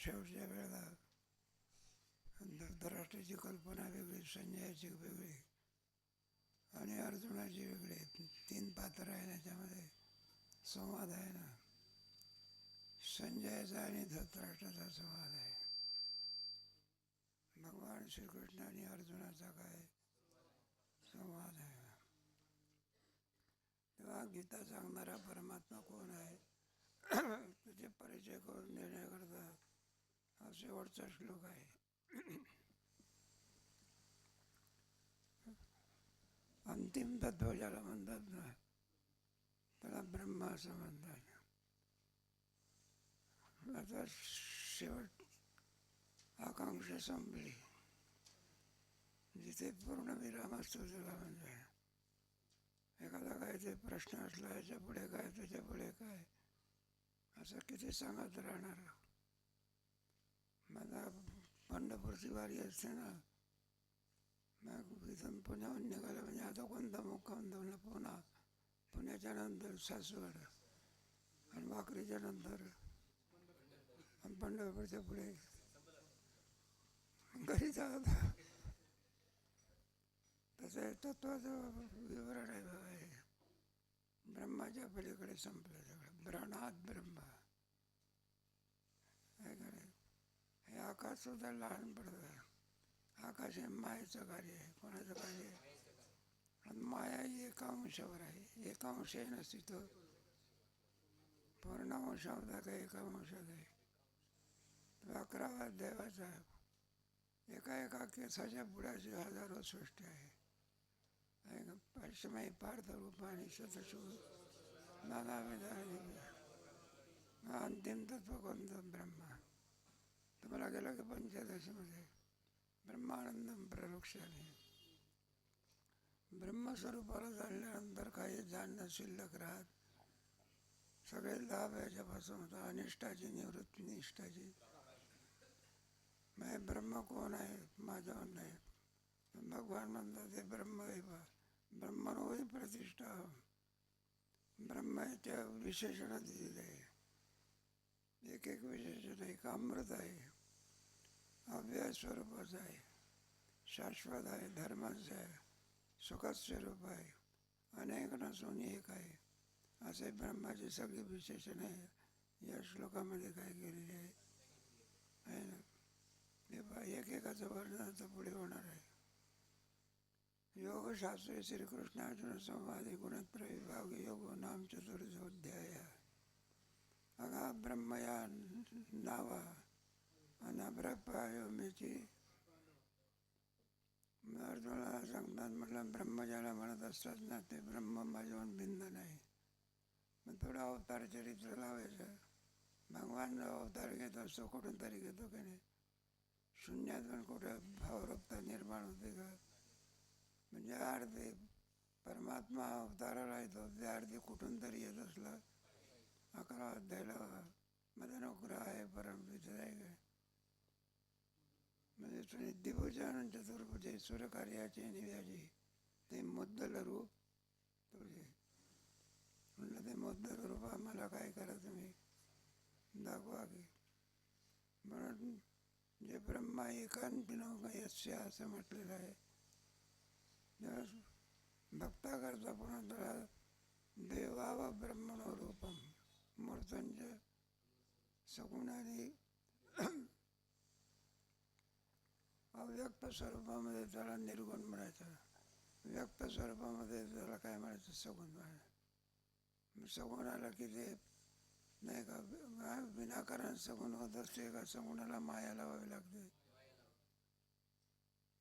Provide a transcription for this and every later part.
शेवटच्या वेळेला धृतराष्ट्राची कल्पना वेगळी, संजयाची वेगळी आणि अर्जुनाची वेगळी. 3 पात्र आहे ना, त्याच्यामध्ये संवाद आहे ना. संजयाचा आणि धृतराष्ट्राचा संवाद आहे. भगवान श्रीकृष्ण आणि अर्जुनाचा काय संवाद आहे. तेव्हा गीता सांगणारा परमात्मा कोण आहे त्याचे परिचय करून देण्याकरता हा शेवटचा श्लोक आहे. अंतिम तत्व ज्याला म्हणतात ना, त्याला ब्रह्म असं म्हणतात. आता शेवट आकांक्षा संपली, जिथे पूर्ण विराम असतो त्याला म्हणजे एखादा काय ते प्रश्न असला, याच्या पुढे काय, त्याच्या पुढे काय, असं किती सांगत राहणार. माझा पंढरपूरची वारी असते ना, मग इथून पुण्याहून निघालं म्हणजे आता कोणता मुक्काम धरला, पुण्याच्या नंतर सासवड आणि वाकरीच्या नंतर पंढरपूरच्या पुढे घरी जात. तसं तत्वाचं विवरण आहे. ब्रह्माच्या पलीकडे संपलं सगळं. ब्रणात ब्रह्म काय करे. हे आकाश सुद्धा लहान पडतं. आकाश हे मायेचं कार्य आहे. कोणाचं कार्य आहे? आणि माया ही एका अंशावर आहे. एका अंश आहे नसती तर पूर्ण अंशावता काय एका अंशात आहे. 11वा देवाचा एका केसाच्या बुडाची हजारो सृष्टी आहे. पश्चिमाई पार्थ रूपाने शतशूर नानाविधाने. अंतिम तत्व कोणतं? ब्रह्मा. तुम्हाला गेलं की पंचदशीमध्ये ब्रह्मानंदम प्रलोक्षाने. ब्रह्मस्वरूपाला जाणल्यानंतर काही जाणणं शिल्लक राहत. सगळे लाभ याच्यापासून होता. अनिष्टाची निवृत्ती, निष्ठाची. मग ब्रह्म कोण आहे? माझ्यावर नाही. भगवान म्हणतात ते ब्रह्म आहे. ब्रह्मणोही प्रतिष्ठा. ब्रह्माच्या विशेषण दिलेलं आहे. एक विशेषण. एक अमृत आहे, अव्यय स्वरूपाचं आहे, शाश्वत आहे, धर्माचं आहे, सुखद स्वरूप आहे, अनेक नसून एक आहे. असे ब्रह्माची सगळी विशेषणे या श्लोकामध्ये काय केलेली आहे ना. एकेकाचं वर्णन आता पुढे होणार आहे. योगशास्त्रे श्रीकृष्णार्जुन संवादे गुणत्रयविभाग योगो नाम चतुर्दशोऽध्याय. अगा ब्रह्मया नावा अनाभ्रपायो मेची. अर्जुनाला सांगतात म्हटलं, ब्रह्म ज्याला म्हणत असतात ना, ते ब्रह्म माझ्याहून भिन्न नाही. मग थोडं अवतार चरित्र लावायचं. भगवान अवतार घेत असतो, कुठून तरी घेतो की नाही. शून्यातून कुठं भावरूपता निर्माण होते का? म्हणजे अर्धे परमात्मा अवताराला येतो, ते अर्धे कुठून तरी येत असला. 11 अध्यायाला मदनुग्रह आहे परमविद्या आहे काय. म्हणजे तुम्ही दिभुजानन चतुर्भुजे सूर्यकार्याचे निव्याजी ते मुद्दल रूप तुझे. म्हणलं ते मुद्दल रूप आम्हाला काय करा तुम्ही दाखवा की. म्हणून जे ब्रह्मा एकांतिनो यस्य असं म्हटलेलं आहे. भक्ताकरता पुन्हा त्याला देवाव ब्रह्मणो रूपम मूर्तंज सगुणाने अव्यक्त स्वरूपामध्ये त्याला निर्गुण म्हणायचं. व्यक्त स्वरूपामध्ये त्याला काय म्हणायचं? सगुण म्हणायचं. सगुण आला की ते नाही का विनाकारण सगुण होत असते का? सगुणाला माया लावावी लागते.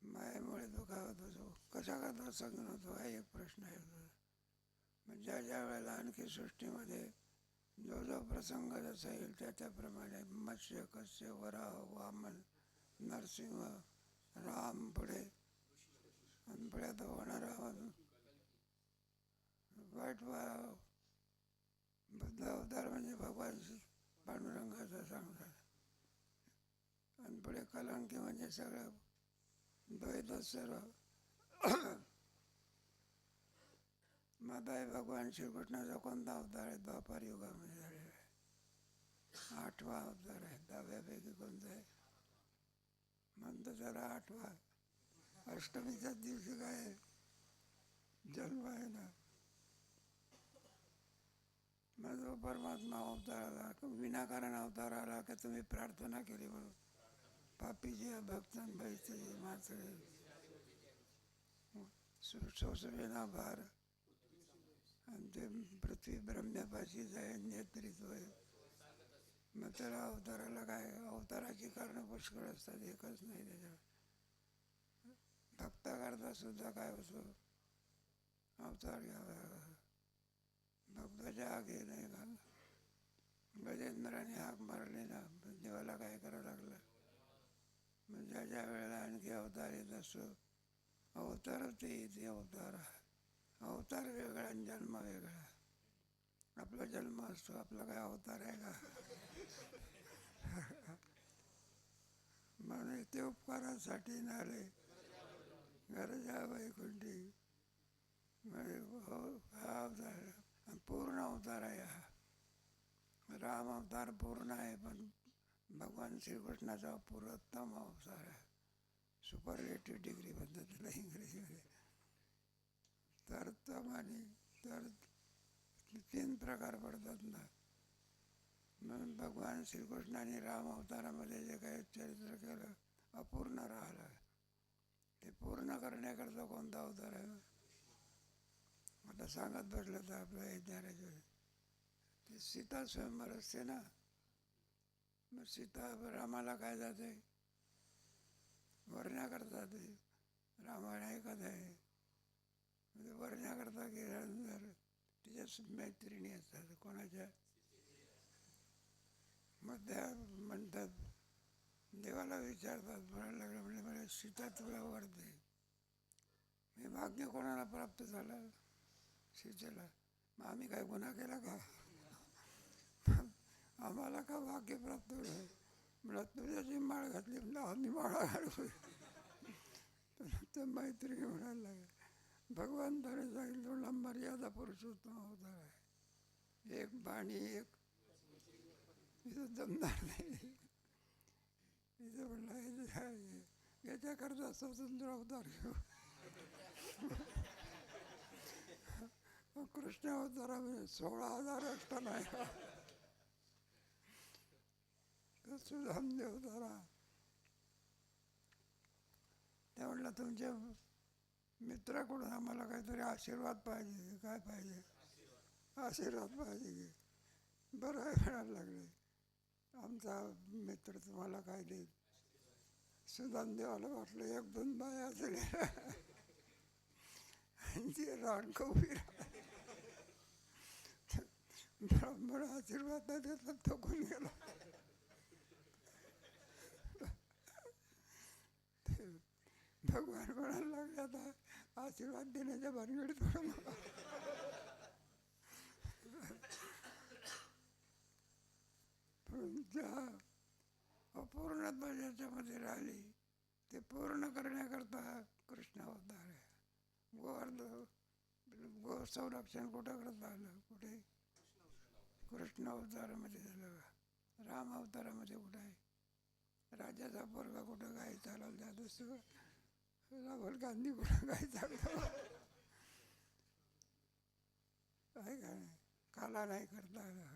मायामुळे तो काय होतो? कशा करता सगुण होतो हा एक प्रश्न आहे. म्हणजे ज्या वेळेला आणखी सृष्टीमध्ये जो जो प्रसंग जसा येईल त्याप्रमाणे मत्स्य, कस्य, वराह, वामन, नरसिंह, राम पुढे आणि पुढे आता होणारा वाईट बुद्ध अवतार म्हणजे भगवान पांडुरंगाचा सांगतात. आणि पुढे कलंकी म्हणजे सगळं द्वैत सर्व. मग भगवान श्रीकृष्णाचा कोणता अवतार आहे? द्वापार युगामध्ये झालेला आहे. 8 8वा अवतार आहे. 10व्यापैकी कोणता आहे म्हणतो त्याला 8वा. अष्टमीच्याच दिवशी काय जन्म आहे ना. मग जो परमात्मा अवतार आला, विनाकारण अवतार आला की तुम्ही प्रार्थना केली म्हणून पापीजी भक्तन बैसे माचळे सोसवेना भार आणि ते पृथ्वी ब्रह्म्यापाशी जाय नेतृत्व आहे. मग त्याला अवताराला काय, अवताराची कारणं पुष्कळ असतात, एकच नाही. त्याच्यावर भक्ताकरता सुद्धा काय होतो, अवतार घ्यावा. भक्ताच्या आगे नाही घाल. गजेंद्राने हाक मारली ना, देवाला काय करावं लागलं. मग ज्या वेळेला आणखी अवतार येत असतो, अवतार ते येते अवतार. अवतार वेगळा आणि जन्म वेगळा. आपला जन्म असतो, आपला काय अवतार आहे का. म्हणून ते उपकारासाठी नाले गरजा वैकुंठी. हा अवतार पूर्ण अवतार आहे. हा राम अवतार पूर्ण आहे, पण भगवान श्रीकृष्णाचा पुरोत्तम अवतार आहे. सुपरलेटिव्ह डिग्री म्हणतात त्याला इंग्रजीमध्ये. तर आणि तर 3 प्रकार पडतात ना. म्हणून भगवान श्रीकृष्णाने राम अवतारामध्ये जे काही चरित्र केलं अपूर्ण राहिलं, ते पूर्ण करण्याकरता कोणता अवतार आहे. आता सांगत बसलं तर आपलं यज्ञाराच्या ते सीता स्वयंवर असते ना. मग सीता रामाला काय जाते, वरण्याकरता. ते रामायण ऐकत आहे, म्हणजे वरण्याकरता गेल्यानंतर तिच्या मैत्रिणी असतात कोणाच्या. मग त्या म्हणतात, देवाला विचारतात, म्हणायला लागलं, म्हणजे मला सीता तुला वरते. हे भाग्य कोणाला प्राप्त झालं, सीतेला. मग आम्ही काय गुन्हा केला का, आम्हाला का भाग्य प्राप्त होईल. मला तुझ्याची माळ घातली, म्हणजे आम्ही माळा घालू. तर मैत्रिणी म्हणायला लागले, भगवंताने सांगितलं तुला मर्यादा पुरुषोत्तम अवतार आहे. एक बाणी एक इथं जमणार नाही. इथं म्हणलं याच्याकरता स्वतंत्र अवतार घेऊ. कृष्ण अवतारामध्ये 16,000 अष्टम आहे. सुधाम देवतारा त्या म्हटलं तुमच्या मित्राकडून आम्हाला काहीतरी आशीर्वाद पाहिजे. काय पाहिजे, आशीर्वाद पाहिजे की. बरं आहे म्हणायला लागले, आमचा मित्र तुम्हाला काय देईल. सुधामदेवाला वाटलं 1-2 बाया असेल आणि रानक उभी ब्राह्मण आशीर्वाद नाही देतात, थकून गेला. भगवान म्हणायला लागले, आता आशीर्वाद देण्याच्या भानगडीत पडू नका. ज्या अपूर्णत्व ज्याच्यामध्ये राहिली ते पूर्ण करण्याकरता कृष्ण अवतार आहे. गो संरक्षण कुठं करता आलं, कुठे कृष्ण अवतारामध्ये झालं. राम अवतारामध्ये कुठं आहे. राजाचा पोरगा कुठं गाय चालवला जात असतो, राहुल गांधी कुठं गाय चालतो आहे का नाही. काला नाही करता आला.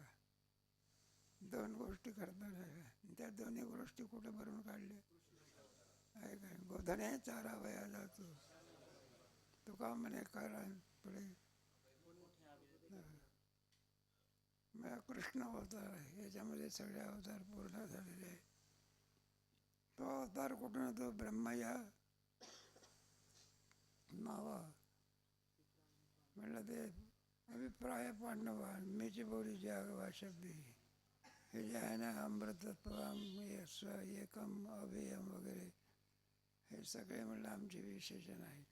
2 गोष्टी करता नाही. त्या दोन्ही गोष्टी कुठं भरून काढल्या आहे काय. गोधने चारावया जातो तुका म्हणे करा पुढे. कृष्ण अवतार आहे, याच्यामध्ये सगळे अवतार पूर्ण झालेले आहे. तो अवतार कुठून होतो, ब्रह्मया नावा म्हणलं. ते अभिप्राय पांडवा मीची बोली जागवा शब्दी हे जे आहे ना, अमृतत्वम एकम अभेयम वगैरे, हे सगळे म्हणलं आमचे विशेषण आहे.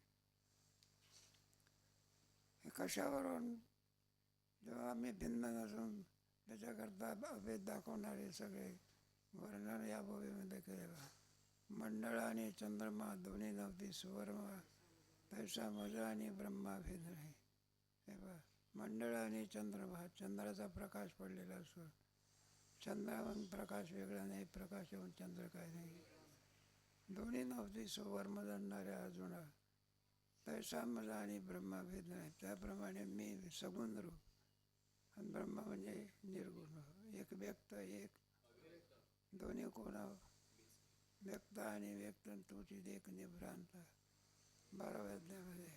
हे कशावरून, जेव्हा आम्ही भिन्न नसून त्याच्याकरता अभेद दाखवणारे सगळे वर्णन या भूमीमध्ये केलेला. मंडळ आणि चंद्रमा दोन्ही नव्हती सुवर्मा, तैसा मजा आणि ब्रह्मा भेद नाही. हे बा, मंडळ आणि चंद्रमा, चंद्राचा प्रकाश पडलेला असतो, चंद्राहून प्रकाश वेगळा नाही, प्रकाशाहून चंद्र काय नाही. दोन्ही नव्हती सुवर्म जाणणाऱ्या अर्जुना, तैसा मला आणि ब्रह्माभेद नाही. त्याप्रमाणे मी सगुण रूप आणि ब्रह्म म्हणजे निर्गुण, एक व्यक्त एक दोन्ही कोणा, व्यक्त आणि व्यक्त तुझी एक निभ्रांत. 12व्या अध्यायामध्ये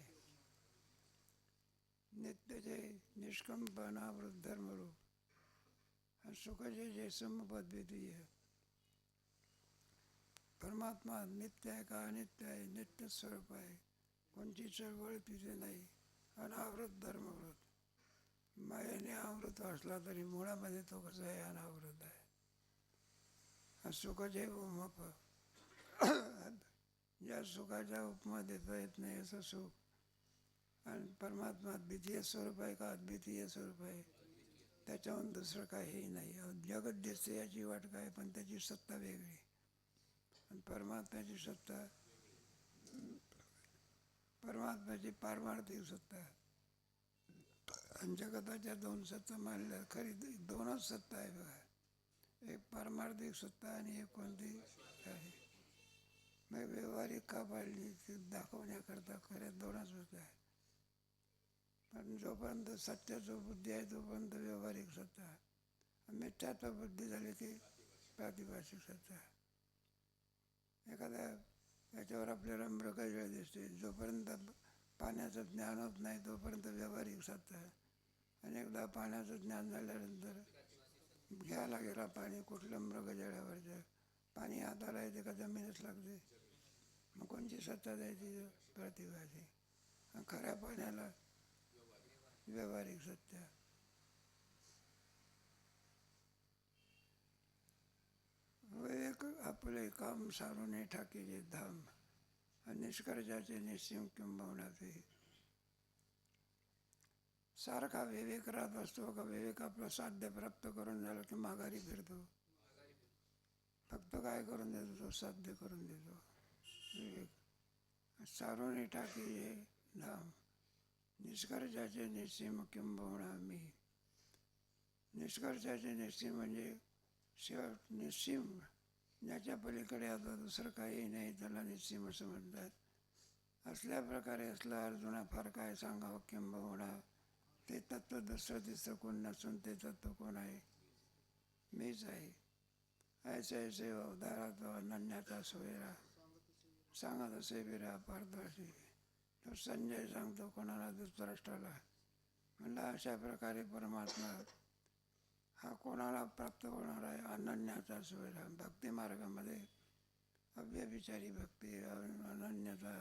नित्य निष्कंप अनावृत धर्मरूप आणि सुखजे जे समपद्वितीय. परमात्मा नित्य आहे का अनित्य आहे, नित्य स्वरूप आहे, कोणची चळवळ तिथे नाही. अनावृत धर्मवृत, मायेने आवृत असला तरी मुळामध्ये तो कसा आहे, अनावृत आहे. सुख जे उपमप, ज्या सुखाच्या उपमा देता येत नाही असं सुख. आणि परमात्मा द्वितीय स्वरूप आहे का अद्वितीय स्वरूप आहे, त्याच्याहून दुसरं काहीही नाही. जगत दिसते याची वाट काय, पण त्याची सत्ता वेगळी. आणि परमात्म्याची सत्ता, परमात्म्याची पारमार्थिक सत्ता. आणि जगताच्या दोन सत्ता मानल्या, खरी दोनच सत्ता आहे बघा. एक पारमार्थिक सत्ता आणि एक कोणती आहे. मग व्यवहारिक का पाळली, ती दाखवण्याकरता खऱ्या दोनच सत्ता आहे. पण जोपर्यंत सत्याचं बुद्धी आहे तोपर्यंत व्यवहारिक सत्ता, मिथ्यात्व बुद्धी झाली की प्रातिभाषिक सत्ता. एखाद्या याच्यावर आपल्याला मृगजळ दिसते, जोपर्यंत पाण्याचं ज्ञान होत नाही तोपर्यंत व्यवहारिक सत्ता. आणि एकदा पाण्याचं ज्ञान झाल्यानंतर घ्यायला गेला पाणी कुठलं मृगजळावरचं, पाणी हाताला येते का जमीनच लागते. मग कोणची सत्ता द्यायची, प्रतिभाषिक. आणि खऱ्या पाण्याला व्यवहारिक सत्य. विवेक आपले काम सारून ठाकीचे धाम, निष्कर्षाचे निश्चिम किंबवण्याचे. सारखा विवेक राहत असतो का विवेक आपलं साध्य प्राप्त करून झालं की माघारी फिरतो. फक्त काय करून देतो, तो साध्य करून देतो. विवेक सारून ठाकीचे धाम, निष्कर्षाचे निश्चिम किंबवणा मी. निष्कर्षाचे निश्चिम म्हणजे शेवट, निश्चिम ज्याच्या पलीकडे आता दुसरं काही नाही त्याला निश्चिम असं म्हणतात. असल्या प्रकारे असला अर्जुना फार काय सांगावं, किंबहुना ते तत्व दुसरं तिसरं कोण नसून ते तत्व कोण आहे, मीच आहे. ऐसे ऐसे अवतारा तो अनन्याचा सोयरा, सांगत असे विरा पारदर्शी. तो संजय सांगतो कोणाला, धृतराष्ट्राला. म्हणला अशा प्रकारे परमात्मा हा कोणाला प्राप्त होणार आहे, अनन्याचा सोयरा. भक्तिमार्गामध्ये अव्यभिचारी भक्ती, अनन्यता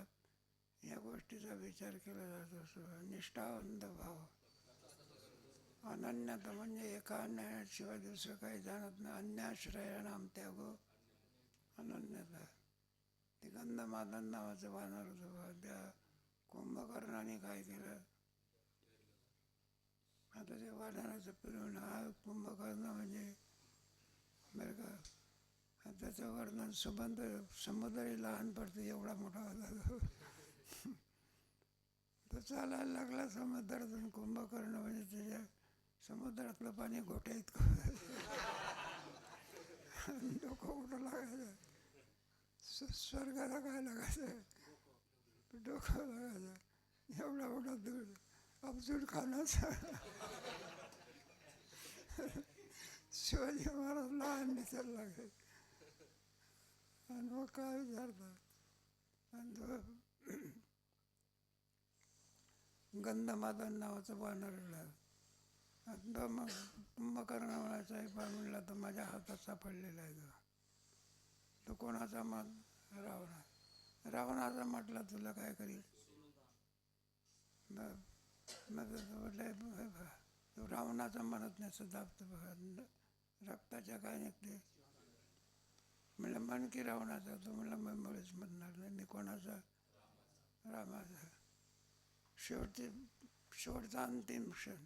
या गोष्टीचा विचार केला जातो. निष्ठावंत भाव. अनन्यता म्हणजे एका अन्यायाशिवाय दुसरं काही जाणत नाही. अन्याश्रयानाम त्यागो अनन्यता. ते गंधमादन नावाचं वानर होतं, त्या कुंभकर्णाने काय केलं, आता ते वानराचं फिरून हा कुंभकर्ण म्हणजे बरं का, त्याचं वर्णन सुबंध समुद्रही लहान पडतं एवढा मोठा होता तो चालायला लागला समुद्रातून. कुंभकर्ण म्हणजे त्याच्या समुद्रातलं पाणी गोट्या इतकं डोकं कुठं लागायचं, स्वर्गाला काय लागायचं, डोकं लागायचं. एवढा मोठा दूर अफजून खानाचा शिवाजी महाराज लहान दिसायला लागले. आणि मग काय विचारतात, आणि तो गंधमादन नावाचं वानरला मग कुंभकर्ण म्हणायचा आहे, पण म्हणला तर माझ्या हातात सापडलेला आहे तो. तो कोणाचा मन, रावणा. रावणाचा म्हटलं तुला काय करील, मग म्हटलं तो रावणाचं म्हणत नाही, सदाप्त बघा रक्ताच्या काय निघते. म्हणलं मन की रावणाचा, तो म्हणलं मी मुळेच म्हणणार नाही, मी कोणाचा, रामाचा. शेवटचा अंतिम क्षण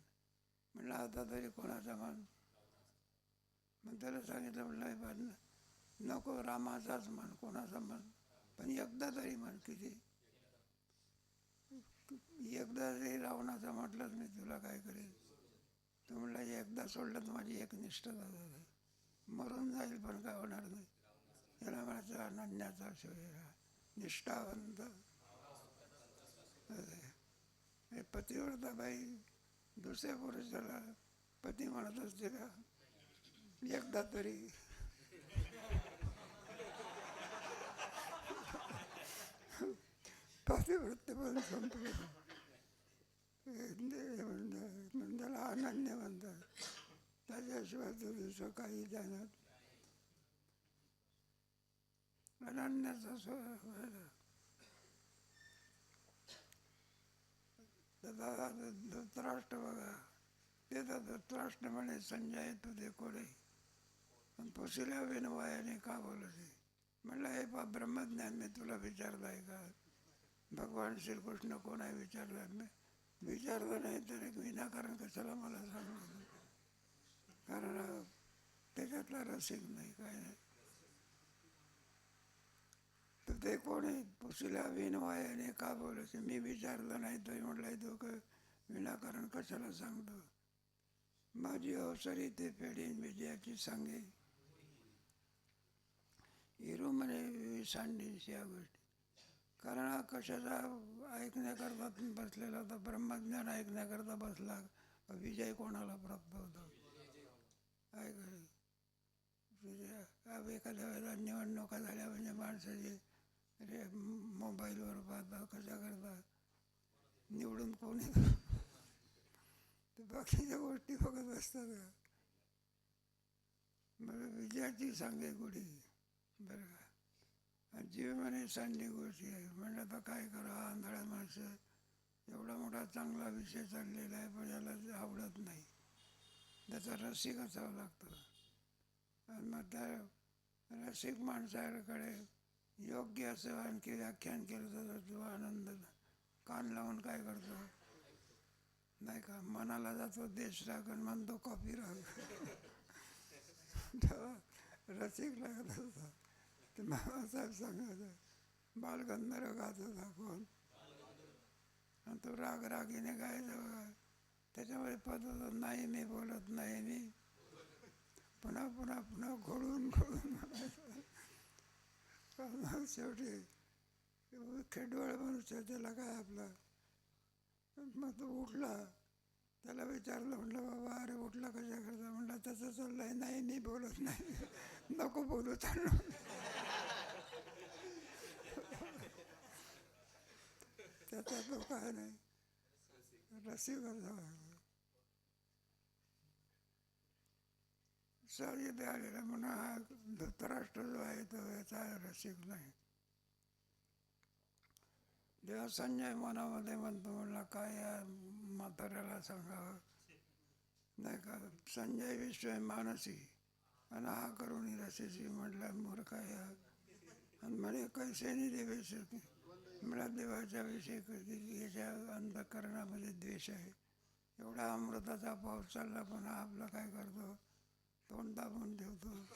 म्हणलं आता तरी कोणाचा मान. मग त्याला सांगितलं, म्हणलं नको रामाचाच म्हण, कोणाचा म्हण, पण एकदा तरी म्हण. किती, एकदा तरी रावणाचा म्हटलंच मी तुला काय करेल. तो म्हणला एकदा सोडलं तर माझी एक निष्ठा झाली. मरून जाईल पण काय होणार नाही. याला म्हणायचं अनन्याचा शरीर, निष्ठावंत. हे पतिव्रता बाई दुसऱ्या पुरुषाला पती म्हणत असते का एकदा तरी? पतिवृत्ती पण संपलं. त्याला अनन्य म्हणतात. त्याच्याशिवाय दुसरं काही जाणत अनन्याचा धृतराष्ट्र बघा, ते तर धृतराष्ट्र म्हणे संजय तुझे कोडे पण पुशीला विनवायाने का बोलते? म्हणलं हे पा ब्रह्मज्ञान मी तुला विचारलं आहे का? भगवान श्रीकृष्ण कोण आहे विचारलं? विचारलं नाही तर एक विनाकारण कशाला मला सांगलं? कारण त्याच्यातला रसिक नाही, काय नाही. तर ते कोण आहे? पुशीला विनवायाने का बोलायचे? मी विचारलं नाही तरी म्हटलंय तो का विनाकारण कशाला सांगतो? माझी अवसरी ते फेडीन विजयाची सांगे. हिरो म्हणे सांडीस या गोष्टी. कारण हा कशाचा ऐकण्याकरता बसलेला होता? ब्रह्मज्ञान ऐकण्याकरता बसला. विजय कोणाला प्राप्त होतो? ऐक, एखाद्या वेळेला निवडणुका झाल्या म्हणजे माणसाचे रे मोबाईलवर पाहता कशा करता निवडून कोण येतो ते बाकीच्या गोष्टी बघत असतात का? बरं, विजयाची सांगे गुढी बरं का. जीव म्हणे सांडी गोष्टी आहे. म्हणलं तर काय करा, आंधळा माणसं एवढा मोठा चांगला विषय चाललेला आहे पण याला आवडत नाही. त्याचा रसिक असावं लागतं. आणि मग त्या रसिक माणसाकडे योग्य असं आणखी व्याख्यान केलं तर तो आनंद कान लावून काय करतो नाही का, मनाला जातो देश राग आणि म्हणतो कॉपी राग. रसिक लागत होता. ते मामासाहेब सांगायचं बालगंधर्व गात होता कोण, आणि तो राग रागीने गायचा बघा. त्याच्यामध्ये पद होतं नाही मी बोलत नाही मी, पुन्हा पुन्हा पुन्हा घोळून घोळून म्हणायचं. शेवटी खेडवळ मनुष्य त्याला काय आपला. मग तो उठला, त्याला विचारलं म्हटलं बाबा अरे उठला कशा करता? म्हटलं तसं चाललंय नाही मी बोलत नाही. नको बोलू चाललो. त्याचा तो काय नाही रसिक असावा. सहज आलेला म्हणून हा धृतराष्ट्र जो आहे तो याचा रसिक नाही. जेव्हा संजय मनामध्ये म्हणतो म्हणला काय या म्हाताऱ्याला सांगावं नाही का, संजय विश्व मानसी आणि हा करून रसेची म्हटलं मूर्ख आहे. आणि म्हणे कैसे नाही देवेश मला देवाच्या विषयी याच्या अंतःकरणामध्ये द्वेष आहे. एवढा अमृताचा पाऊस चालला पण हा आपला काय करतो, तोंड दाबून ठेवतो.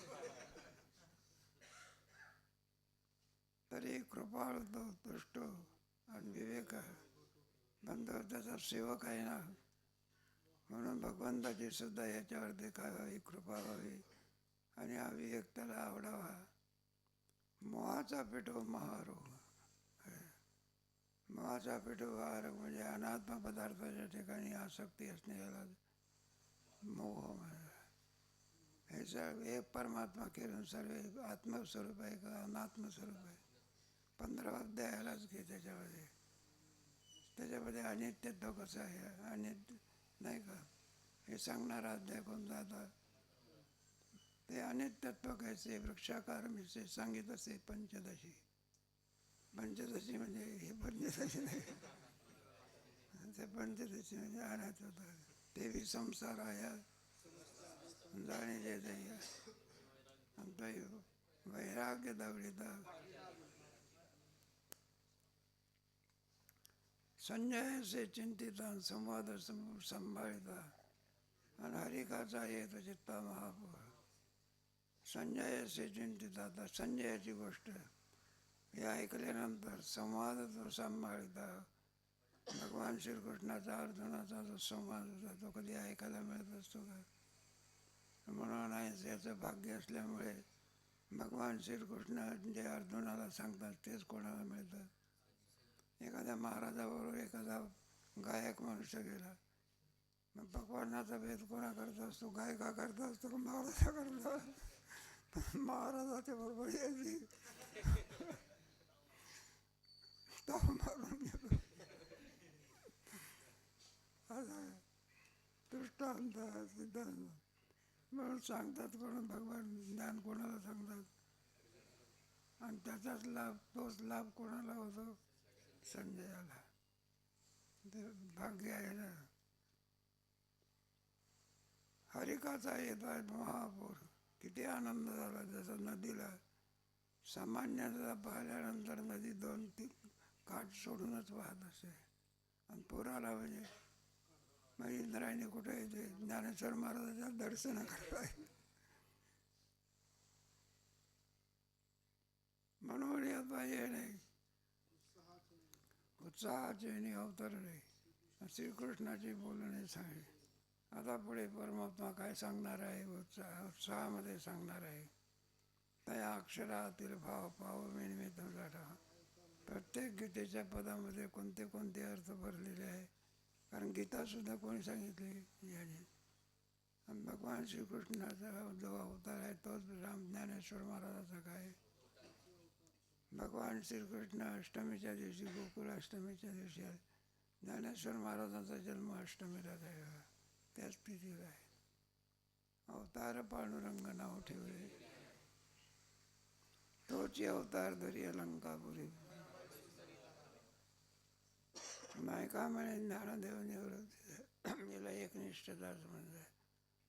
तरी कृपाळ तो तुष्ट आणि विवेक बंधू त्याचा सेवक आहे ना, म्हणून भगवंताची सुद्धा याच्यावरती काय व्हावी, कृपा व्हावी आणि हा विवेक त्याला आवडावा. मोहाचा पेटो महारोग. मोहाचा पेटो महारोग म्हणजे अनात्म पदार्थाच्या ठिकाणी आसक्ती असणे याला मोह म्हणा. हे सर्व एक परमात्मा किरण सर्व आत्मस्वरूप आहे का अनात्मस्वरूप आहे? 15 अध्यायालाच घे त्याच्यामध्ये अनित्यत्व कसं आहे, अनित्य नाही का हे सांगणारा अध्याय कोणता आता? ते अनित्यत्व कैसे वृक्षाकार मिसे सांगित असे पंचदशी. पंचदशी म्हणजे हे पंचदशी नाही, ते पंचदशी म्हणजे आणायच होतं. तेवी संसार आया जाणे जे दैया आणि वैराग्य दवडीता. संजय से चिंतिता संवाद संभाळिता आणि हरिकाचा येत चित्ता महापूर. संजय से चिंतिता, तर संजयाची गोष्ट हे ऐकल्यानंतर संवाद तो सांभाळिता. भगवान श्रीकृष्णाचा अर्जुनाचा जो संवाद होता तो कधी ऐकायला मिळत असतो का? म्हणून आहे याचं भाग्य असल्यामुळे भगवान श्रीकृष्ण जे अर्जुनाला सांगतात तेच कोणाला मिळतं. एखाद्या महाराजाबरोबर एखादा गायक मनुष्य गेला, मग भगवानाचा भेद कोणा करता असतो? गायका करता असतो का महाराजा करता? महाराजाच्या बरोबर यायची ताव मारून गेलो. दृष्टांत सिद्धांत म्हणून सांगतात. कोण भगवान ज्ञान कोणाला सांगतात आणि त्याचाच लाभ, तोच लाभ कोणाला होतो? संजयाला. ते भाग्य आहे ना. हरिकाचा येत आहे महापूर, किती आनंद झाला. जसं नदीला सामान्यतः पाहिल्यानंतर नदी 2-3 काठ सोडूनच वाहत असते आणि पुराला म्हणजे मग इंद्रायणी कुठे येते? ज्ञानेश्वर महाराजाच्या दर्शन करताय. म्हणून येत पाहिजे नाही उत्साहाचे आणि अवतरणे. श्रीकृष्णाची बोलणे सांगे. आता पुढे परमात्मा काय सांगणार आहे? उत्साहामध्ये सांगणार आहे. त्या अक्षरातील भाव पाव मी तुमचा. प्रत्येक गीतेच्या पदामध्ये कोणते कोणते अर्थ भरलेले आहे. कारण गीतासुद्धा कोणी सांगितली? याने. आणि भगवान श्रीकृष्णाचा जो अवतार आहे तोच राम ज्ञानेश्वर महाराजाचा काय? भगवान श्रीकृष्ण अष्टमीच्या दिवशी, गोकुळ अष्टमीच्या दिवशी ज्ञानेश्वर महाराजांचा जन्म अष्टमीला झाला. त्याच तिथीला आहे. अवतार पांडुरंग नाव ठेवले, तोची अवतार धरी अलंकापुरी. नायका म्हणे ज्ञानदेव निवृत्ती याला एकनिष्ठताच म्हणतात.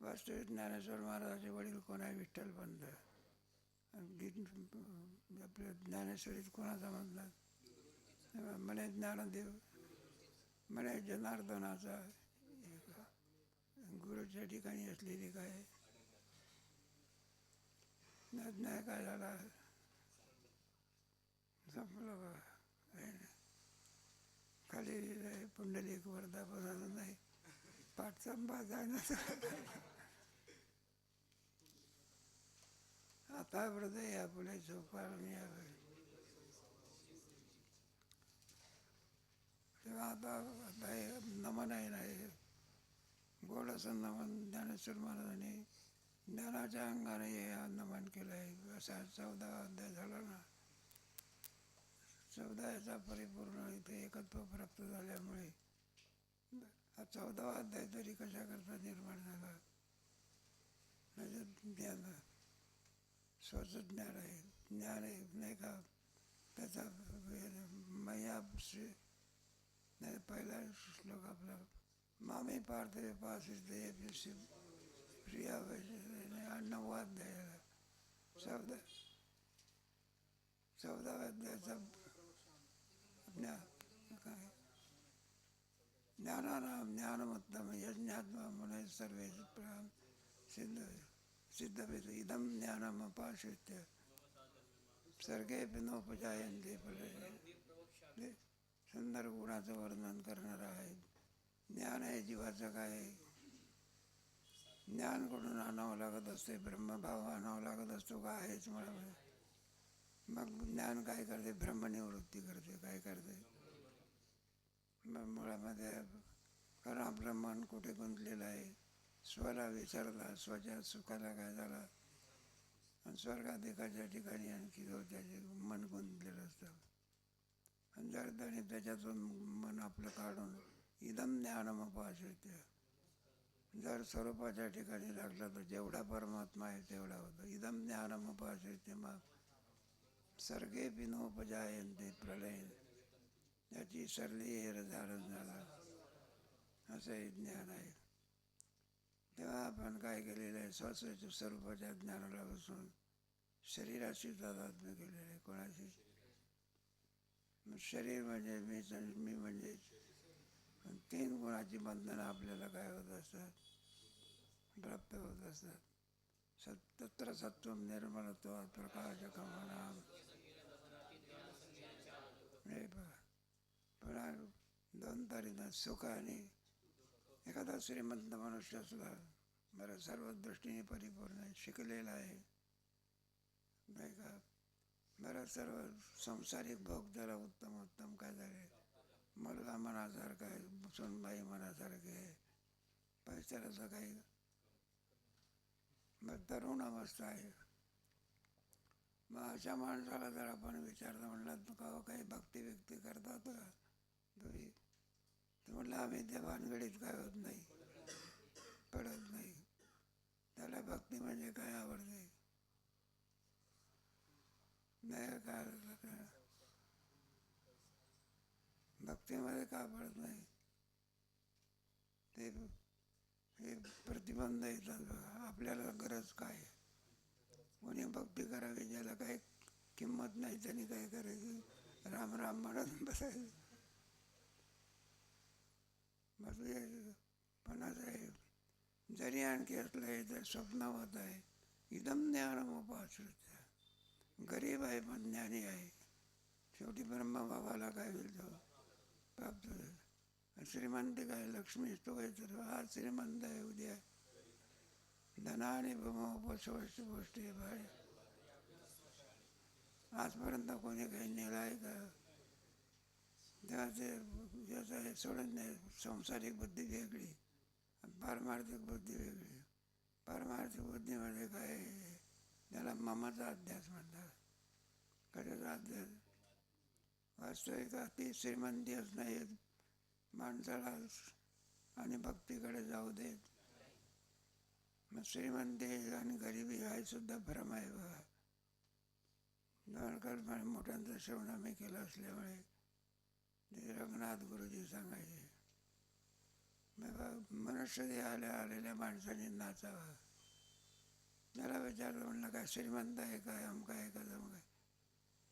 वास्तविक ज्ञानेश्वर महाराजाचे वडील कोण आहे? विठ्ठलपंत. गीत आपल्या ज्ञानेश्वरीत कोणाचा म्हणतात? म्हणे ज्ञानदेव, म्हणे जनार्दनाचा. गुरुच्या ठिकाणी असलेली काय ज्ञान काय झाला? संपलं बघा. खाली पुंडलिक वर्धापनाला नाही, पाठ संपा जायना. आता हृदय या पुढे झोपाळून यावे. तेव्हा आता हे नमन आहे ना, हे गोड असं नमन ज्ञानेश्वर महाराजांनी ज्ञानाच्या अंगाने हे नमन केलं आहे. असा 14वा अध्याय झाला ना. 14 याचा परिपूर्ण इथे एकत्व प्राप्त झाल्यामुळे हा 14वा अध्याय तरी कशाकरता निर्माण झाला? म्हणजे ज्ञान, स्वतः ज्ञान आहे. ज्ञान आहे नाही का? त्याचा मैया श्री नाही, पहिला श्लोक आपला मामी पार्थिव पासिस दे प्रिया वैसे 9वा अध्यायाला 14व्या अध्यायाचा काय ज्ञानानाम ज्ञानमत्तम यज्ञात्मा म्हणे सर्वे सिद्धवेद इदम ज्ञानम अपाश्रित्य सर्गे नोपजायन्ते फले. सुंदर गुणाचं वर्णन करणार आहे. ज्ञान आहे जीवाचं काय? ज्ञान कुठून आणावं लागत असते? ब्रह्मभाव आणावं लागत असतो का? आहेच मला. मग ज्ञान काय करते? ब्रह्मनिवृत्ती करते. काय करते? मग मुळामध्ये कारण आपलं मन कुठे गुंतलेलं आहे? स्वला विसरला, स्वच्या सुखाला काय झाला, आणि स्वर्गाधिकाच्या ठिकाणी आणखी त्याचे मन गुंतलेलं असतं. आणि जर त्याने त्याच्यातून मन आपलं काढून इदम ज्ञानमपाश्रित्य जर स्वरूपाच्या ठिकाणी लागला तर जेवढा परमात्मा आहे तेवढा होतो. इदम ज्ञानमपाश्रित्य मग सर्गे नोपजायन्ते प्रलय, त्याची सरली हेर धारण झाला. असं हे ज्ञान आहे. तेव्हा आपण काय केलेलं आहे? स्वस्वरूपाच्या ज्ञानाला बसून शरीराशी तादात्म्य केलेलं आहे. कोणाशी? शरीर म्हणजे मी म्हणजे 3 गुणाची बंधनं आपल्याला काय होत असतात? प्राप्त होत असतात. तत्र सत्वम निर्मलत्वात् प्रकाशकमनाम. हे बघा, पण 2 तऱ्हेनं सुख आणि एखादा श्रीमंत मनुष्य असला बरं सर्व दृष्टीने परिपूर्ण आहे, शिकलेला आहे, नाही का. बरं सर्व संसारिक भोग त्याला उत्तम उत्तम काय झाले, मुलगा मनासारखा आहे, सुनबाई मनासारखे आहे, पैशाला काही. मग तरुण अवस्था आहे. मग अशा माणसाला जर आपण विचारलं म्हणलं तू का काही भक्ती व्यक्ती करतात का तुम्ही, तर म्हटलं आम्ही त्या भानगडीत काय होत नाही, पडत नाही. त्याला भक्ती म्हणजे काय आवडते, नाही काय भक्तीमध्ये का पडत नाही, ते हे प्रतिबंध येतात बघा. आपल्याला गरज काय, कोणी भक्ती करावी ज्याला काही किंमत नाही त्यांनी काय करायची, राम राम म्हणत बसायचं. मग पण असं आहे, जरी आणखी असलं तर स्वप्नवत आहे. इदम ज्ञानमुपाश्रित्य, गरीब आहे पण ज्ञानी आहे. शेवटी ब्रह्मभावाला काय होईल तो प्राप्त होईल. श्रीमंत काय लक्ष्मी तो आहे, तर आज श्रीमंत आहे, उद्या धना आणि ब्रह्मोपस्वस्त गोष्टी आहे. आजपर्यंत कोणी काही नेलं आहे का, तेव्हा ते ज्याचं हे सोडत नाही. सांसारिक बुद्धी वेगळी, पारमार्थिक बुद्धी वेगळी. पारमार्थिक बुद्धीमध्ये काय, त्याला ममाचा अध्यास म्हणतात. कशाचा अध्यास, वास्तविक ती श्रीमंतीच नाही माणसाला आणि भक्तीकडे जाऊ देत. मग श्रीमंती आणि गरिबी हा सुद्धा भ्रम आहे बघा. मोठ्यांचं श्रवण आम्ही केलं असल्यामुळे ते रघुनाथ गुरुजी सांगायचे, मनुष्य आलेल्या माणसाने नाचावं. त्याला विचारलं म्हणलं काय श्रीमंत आहे काय, अमका आहे का जमका.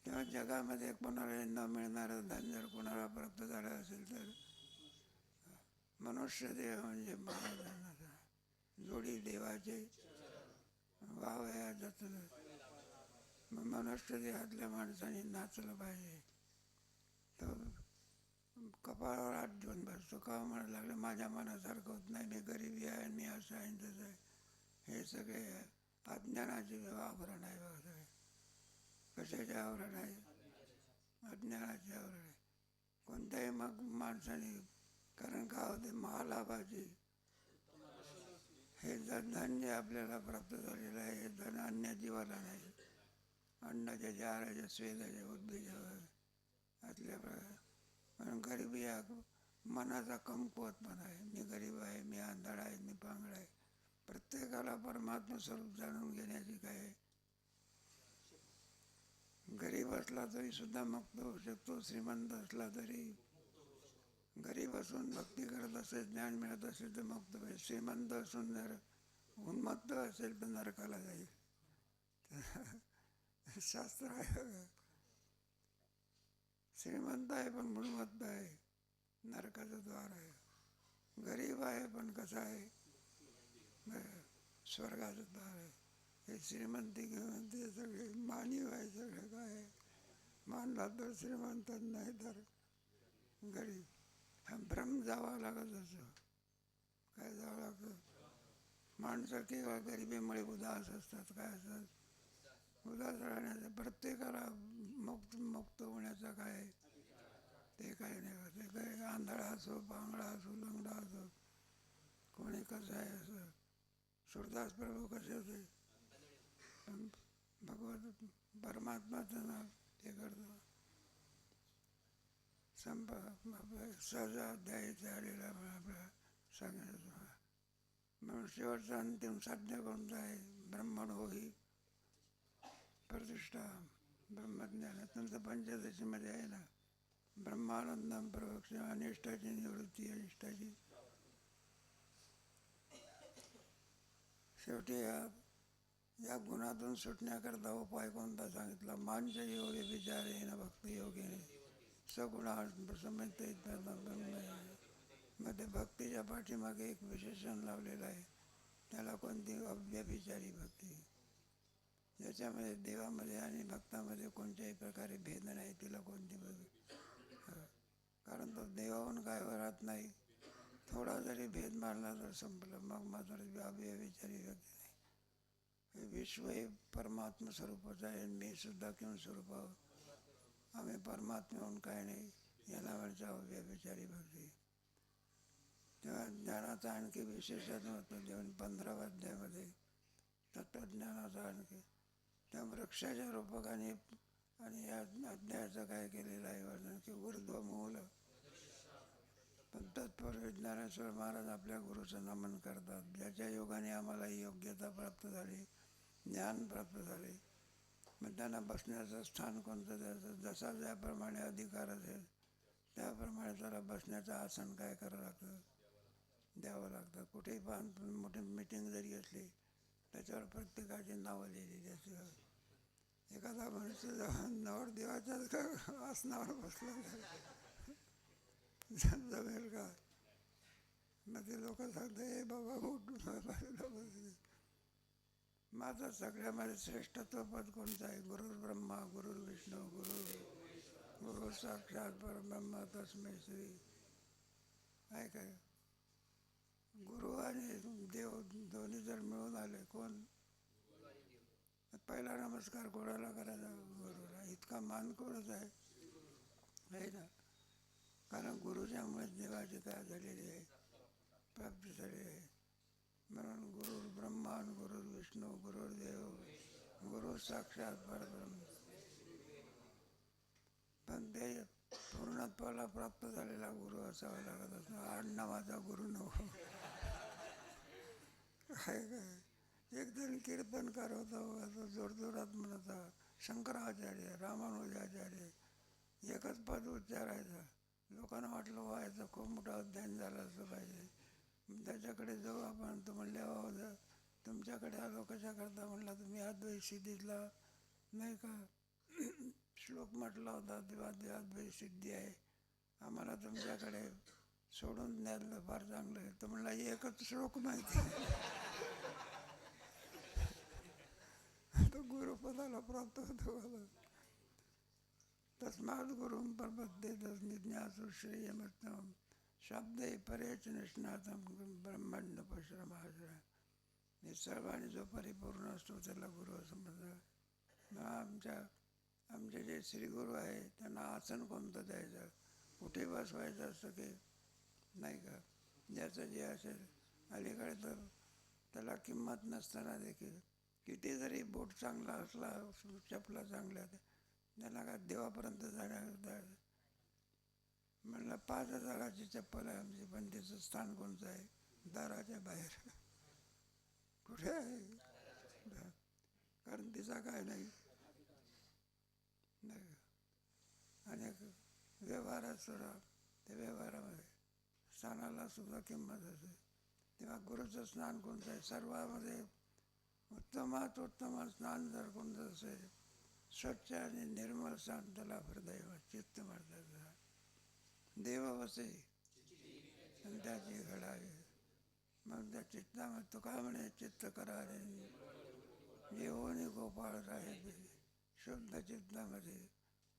तेव्हा जगामध्ये कोणाला न मिळणारं धन जर कोणाला प्राप्त झालं असेल तर मनुष्य देह म्हणजे महाधनाचा, जोडी देवाचे वावया जातं. मग मनुष्य देहातल्या माणसाने नाचलं पाहिजे. तो कपाळावर हात घेऊन बसतो का म्हणायला लागलं माझ्या मनासारखं होत नाही, मी गरिबी आहे, मी असं आहे तसं आहे. हे सगळे अज्ञानाचे आवरण आहे बघा. सगळे कशाचे आवरण आहे, अज्ञानाचे आवरण आहे. कोणत्याही मग माणसाने, कारण का होते महालाभाची हे धन जे आपल्याला प्राप्त झालेलं आहे हे धन अन्य जीवाला नाही, अन्नाच्या जाराच्या स्वेदाच्या उद्भिजावर असल्या प्रकारे. म्हणून गरिबी हा मनाचा कमकुवतपणा आहे. मी गरीब आहे, मी आंधळा आहे, मी पांगळा आहे. प्रत्येकाला परमात्मा स्वरूप जाणून घेण्याची काय, गरीब असला तरी सुद्धा मुक्त होऊ शकतो, श्रीमंत असला तरी. गरीब असून भक्ती करत असेल, ज्ञान मिळत असेल तर मुक्त होईल. श्रीमंत असून जर उन्मत्त असेल तर नरकाला जाईल. शास्त्र आहे, श्रीमंत आहे पण उन्मत्त आहे, नरकाचं द्वार आहे. गरीब आहे पण कसा आहे, स्वर्गाचं द्वार आहे. हे श्रीमंती घेऊन ते सगळे मानीव आहे, सगळं काय मानला तर श्रीमंत, नाही तर गरीब. हा भ्रम जावा लागत असं. काय जावं लागतं, माणसं केवळ गरिबीमुळे उदास असतात. काय असतात, उदास राहण्याचं. प्रत्येकाला मुक्त होण्याचा काय ते काही नाही. ते काय आंधळा असो, पांगळा असो, लंगडा असो, कोणी कसं आहे असं. सूरदास प्रभू कसे होते, भगवत परमात्माचं नाव ते करतो. सहज अध्याय झालेला आपला सांगायचं. म्हणून शेवटचा अंतिम साध्य कोणतं आहे, ब्रह्मणो ही प्रतिष्ठा, ब्रह्मज्ञान. नंतर पंचदशीमध्ये आहे ना, ब्रह्मानंदम प्रवक्ष, अनिष्टाची निवृत्ती, अनिष्टाची. शेवटी या गुणातून सुटण्याकरता उपाय कोणता सांगितला, मांच योगे विचारेन भक्ती योगेने सगुणा समेत. मग ते भक्तीच्या पाठीमागे एक विशेषण लावलेलं आहे, त्याला कोणती अव्यभिचारी भक्ती, ज्याच्यामध्ये देवामध्ये आणि भक्तामध्ये कोणत्याही प्रकारे भेद नाही. तिला कोणती कारण तो देवाहून काय राहत नाही, थोडा जरी भेद मारला तर संपलं. मग मात्र अव्यभिचारी व्यक्ती नाही. हे विश्व हे परमात्मा स्वरूपाचं आहे. मी सुद्धा किंवा स्वरूप आहोत. आम्ही परमात्म्याहून काय नाही, याला म्हणजे अव्यभिचारी भक्ती. तेव्हा ज्ञानाचा आणखी विशेषच होतं. जेव्हा 15व्या अध्यायामध्ये तत्त्वज्ञानाचा आणखी त्या वृक्षाच्या रूपकाने आणि या अध्यायाचं काय केलेलं आहे वर्णन की ऊर्ध्वमूल. पण तत्पूर्वी ज्ञानेश्वर महाराज आपल्या गुरुचं नमन करतात. ज्याच्या योगाने आम्हाला ही योग्यता प्राप्त झाली, ज्ञान प्राप्त झाले. मग त्यांना बसण्याचं स्थान कोणतं द्यायचं, जसा ज्याप्रमाणे अधिकार असेल त्याप्रमाणे त्याला बसण्याचं आसन काय करावं लागतं, द्यावं लागतं. कुठेही पाहून मोठी मीटिंग जरी असली त्याच्यावर प्रत्येकाची नावं लिहिलेली असतात. एखादा मनुष्य नवरदेवाच्या आसनावर बसला जमेल का? मग ते लोक सांगतात हे बाबा उठून. माझं सगळ्यामध्ये श्रेष्ठत्व पद कोणतं आहे? गुरुर् ब्रह्मा गुरुर्विष्णू गुरु साक्षात परब्रह्म तस्मै श्री. आहे काय? गुरु आणि देव दोन्ही जर मिळून आले, कोण पहिला नमस्कार कोणाला करायचा? गुरुला. इतका मान कोणच आहे ना. कारण गुरुच्यामुळे देवाची काय झालेली आहे, प्राप्ती झालेली आहे. म्हणून गुरुर् ब्रह्मा गुरुर्विष्णू गुरुर्देव गुरु साक्षात परब्रह्म. पण ते पूर्णत्वाला प्राप्त झालेला गुरु असावा लागत असतो. आडनावाचा गुरु नको. काय एक जण कीर्तनकार होता, जोरजोरात म्हणत होता शंकराचार्य रामानुजाचार्य, एकच पद उच्चारायचा. लोकांना वाटलं व्हायचं खूप मोठा अध्ययन झालं असं पाहिजे. त्याच्याकडे जाऊ आपण. तो म्हणले हो तुमच्याकडे आलो कशा करता? म्हणला तुम्ही अद्वैत सिद्धीतला नाही का श्लोक म्हटला होता, तेव्हा अद्वैत सिद्धी आहे, आम्हाला तुमच्याकडे सोडून द्यायला फार चांगलं आहे. तो म्हणला एकच श्लोक माहिती. तो गुरुपदाला प्राप्त होतो. तस्मात् गुरुं प्रपद्ये तस्मिज्ञासु श्रेयमत्तमं शब्दे परेच निष्णातं ब्रह्मण्य पश्रमाश्रय. हे सर्वांनी जो परिपूर्ण असतो त्याला गुरु असं म्हणतात. आमचे जे श्रीगुरू आहे त्यांना आसन कोणतं द्यायचं, कुठे बसवायचं असतं की नाही का. ज्याचं जे असेल, अलीकडे तर त्याला किंमत नसताना देखील किती जरी बोट चांगला असला, चपला चांगल्या, त्याला काय देवापर्यंत जाण्या. म्हणलं 5,000ची चप्पल आहे आमची, पण तिचं स्थान कोणतं आहे? दाराच्या बाहेर. कुठे आहे? कारण तिचा काय नाही. अनेक व्यवहारात सुद्धा त्या व्यवहारामध्ये स्थानाला सुद्धा किंमत असते. तेव्हा गुरुचं स्नान कोणतं आहे? सर्वामध्ये उत्तमात उत्तम स्नान जर कोणतं असेल, स्वच्छ आणि निर्मळ स्नान, त्याला हृदय चित्त म्हणतात. देव वसे आणि त्याची घडावे. मग त्या चित्तामध्ये तुका म्हणे चित्त करारे येऊन गोपाळ राहील शुद्ध चित्तामध्ये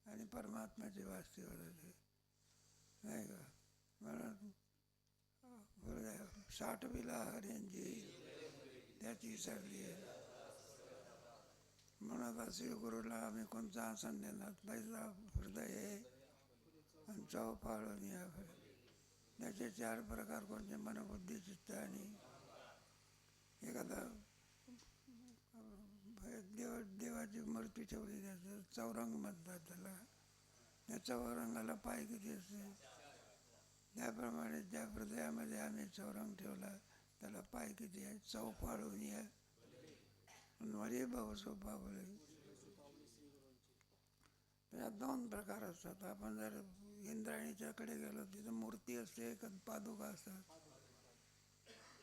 आणि परमात्म्याची वास्ती होते नाही का. म्हणून हृदय 60 विला हरेंची त्याची सरली आहे. म्हणून असे गुरुला आम्ही कोणतं आसन देणार? त्याचा हृदय आहे आणि चौपाळून या. त्याचे 4 प्रकार कोणते? मनबुद्धी चित्त. आणि एखादा देवाची मूर्ती ठेवली त्याचं चौरंग म्हणतात त्याला. त्या चौरंगाला पाय किती असते? त्याप्रमाणे ज्या हृदयामध्ये आम्ही चौरंग ठेवला त्याला पाय किती आहे? चौपाळून या. वरी भाऊ सोपा बोले. त्याच्यात 2 प्रकार असतात. आपण जर इंद्रायणीच्याकडे गेलो तिथं मूर्ती असते, एक पादुका असतात.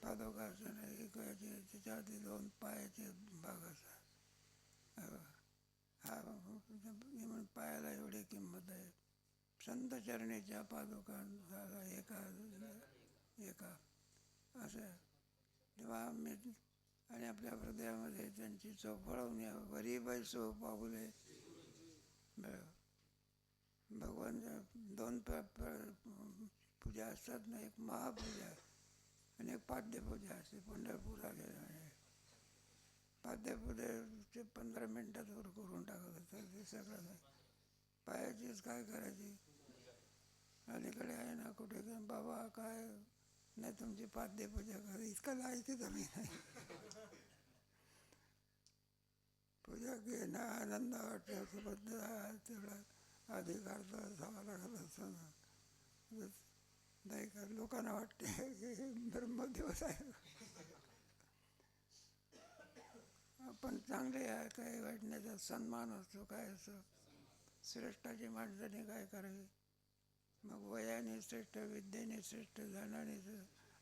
पादुका असताना एक त्याच्यावरती 2 पायाचे भाग असतात. हा म्हणून पायाला एवढी किंमत आहे. संत चरणीच्या पादुका झाला एका असं. तेव्हा आम्ही आणि आपल्या हृदयामध्ये त्यांची चौफळवून या. वरी बैसो पाऊले. भगवान 2 पूजा असतात ना, एक महापूजा आणि एक पाद्यपूजा असते. पंढरपुरात पाद्यपूजेचे 15 मिनटात वर करून टाकत होतं ते सगळं नाही. पायाचीच काय करायची. अलीकडे आहे ना कुठे बाबा काय नाही तुमची पाद्यपूजा करा, इतकं लायकीच आम्ही नाही. पूजा घेणं आनंद वाटतो, तेवढा अधिकार तर असावा लागत असतो ना. नाही का लोकांना वाटते हे ब्रह्मदिवस आहे. आपण चांगले आहे, काही वाईट नाही, त्यात सन्मान असतो, काय असतो. श्रेष्ठाची माणसाने काय करावे, मग वयाने श्रेष्ठ, विद्येने श्रेष्ठ, धनाने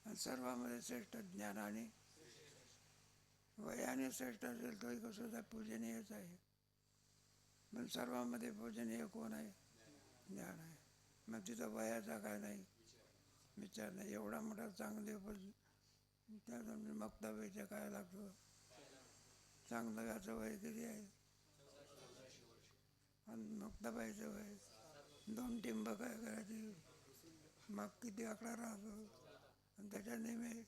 आणि सर्वामध्ये श्रेष्ठ ज्ञानाने. वयाने श्रेष्ठ असेल तो एक सुद्धा पूजनीयच आहे. पण सर्वांमध्ये पूजनीय कोण आहे? ज्ञान आहे. मग तिथं वयाचा काय नाही विचार नाही. एवढा मोठा चांगले पण त्या मक्तव्याचं काय लागतं. चांगलं वय किती आहे आणि मक्तबाईचं वय 2 टिंब काय करायची, मग किती आकडा राहतो आणि त्याच्या नेहमी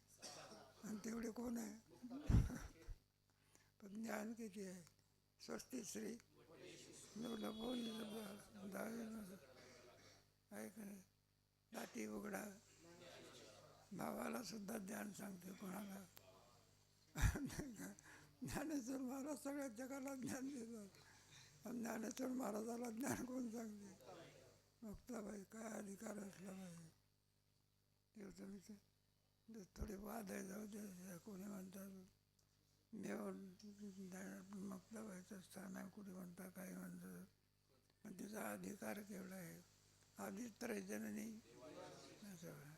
आणि तेवढे कोण आहे. पण ज्ञान किती आहे. स्वस्ती श्री लपवून दहावी आहे का नाही. दाटी उघडा भावाला सुद्धा ज्ञान सांगते कोणाला. ज्ञानेश्वर महाराज सगळ्या जगाला ज्ञान देतात आणि ज्ञानेश्वर महाराजाला ज्ञान कोण सांगते. मुक्ताबाई काय अधिकार असला पाहिजे. थोडे वाद आहे, जाऊ दे. कोणी म्हणतात मेवून मुक्ताबाईचं स्थान आहे, कुठे म्हणतात काही म्हणतात. पण तिचा अधिकार केवढा आहे. आधीच जननी असं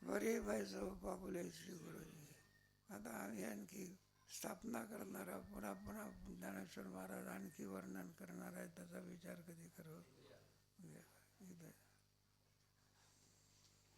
वरी पाहिजे पापुले श्री गुरुजी. आता आम्ही आणखी स्थापना करणारा, पुन्हा पुन्हा ज्ञानेश्वर महाराज आणखी वर्णन करणार आहे.